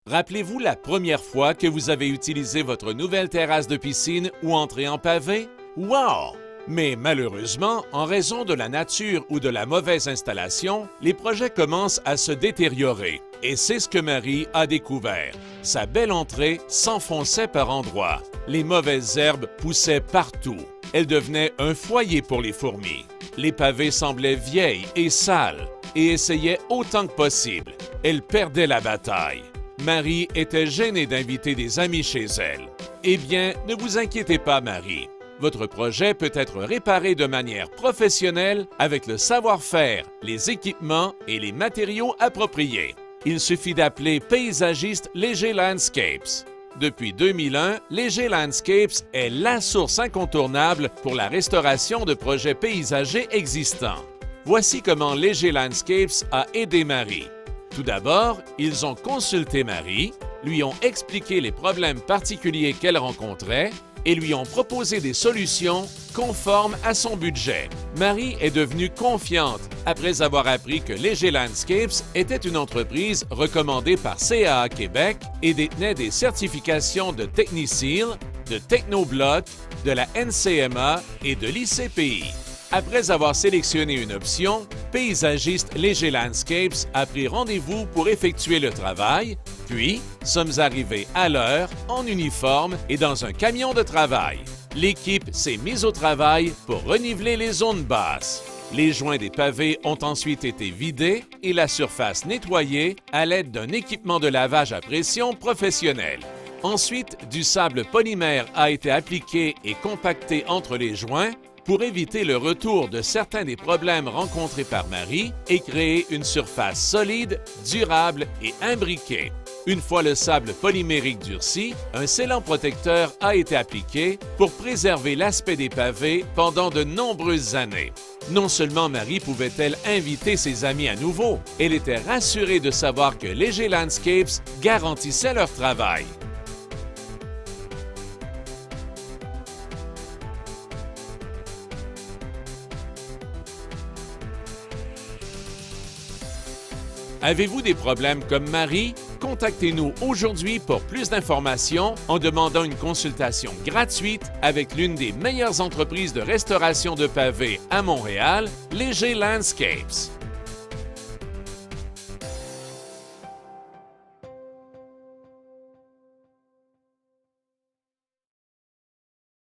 Rappelez-vous la première fois que vous avez utilisé votre nouvelle terrasse de piscine ou entrée en pavé? Wow! Mais malheureusement, en raison de la nature ou de la mauvaise installation, les projets commencent à se détériorer. Et c'est ce que Marie a découvert. Sa belle entrée s'enfonçait par endroits. Les mauvaises herbes poussaient partout. Elle devenait un foyer pour les fourmis. Les pavés semblaient vieilles et sales et essayaient autant que possible. Elle perdait la bataille. Marie était gênée d'inviter des amis chez elle. Eh bien, ne vous inquiétez pas, Marie. Votre projet peut être réparé de manière professionnelle avec le savoir-faire, les équipements et les matériaux appropriés. Il suffit d'appeler Paysagiste Léger Landscapes. Depuis 2001, Léger Landscapes est la source incontournable pour la restauration de projets paysagers existants. Voici comment Léger Landscapes a aidé Marie. Tout d'abord, ils ont consulté Marie, lui ont expliqué les problèmes particuliers qu'elle rencontrait et lui ont proposé des solutions conformes à son budget. Marie est devenue confiante après avoir appris que Léger Landscapes était une entreprise recommandée par CAA Québec et détenait des certifications de Techniseal, de Technobloc, de la NCMA et de l'ICPI. Après avoir sélectionné une option, Paysagiste Léger Landscapes a pris rendez-vous pour effectuer le travail, puis sommes arrivés à l'heure, en uniforme et dans un camion de travail. L'équipe s'est mise au travail pour reniveler les zones basses. Les joints des pavés ont ensuite été vidés et la surface nettoyée à l'aide d'un équipement de lavage à pression professionnel. Ensuite, du sable polymère a été appliqué et compacté entre les joints pour éviter le retour de certains des problèmes rencontrés par Marie et créer une surface solide, durable et imbriquée. Une fois le sable polymérique durci, un scellant protecteur a été appliqué pour préserver l'aspect des pavés pendant de nombreuses années. Non seulement Marie pouvait-elle inviter ses amis à nouveau, elle était rassurée de savoir que Léger Landscapes garantissait leur travail. Avez-vous des problèmes comme Marie? Contactez-nous aujourd'hui pour plus d'informations en demandant une consultation gratuite avec l'une des meilleures entreprises de restauration de pavés à Montréal, Léger Landscapes.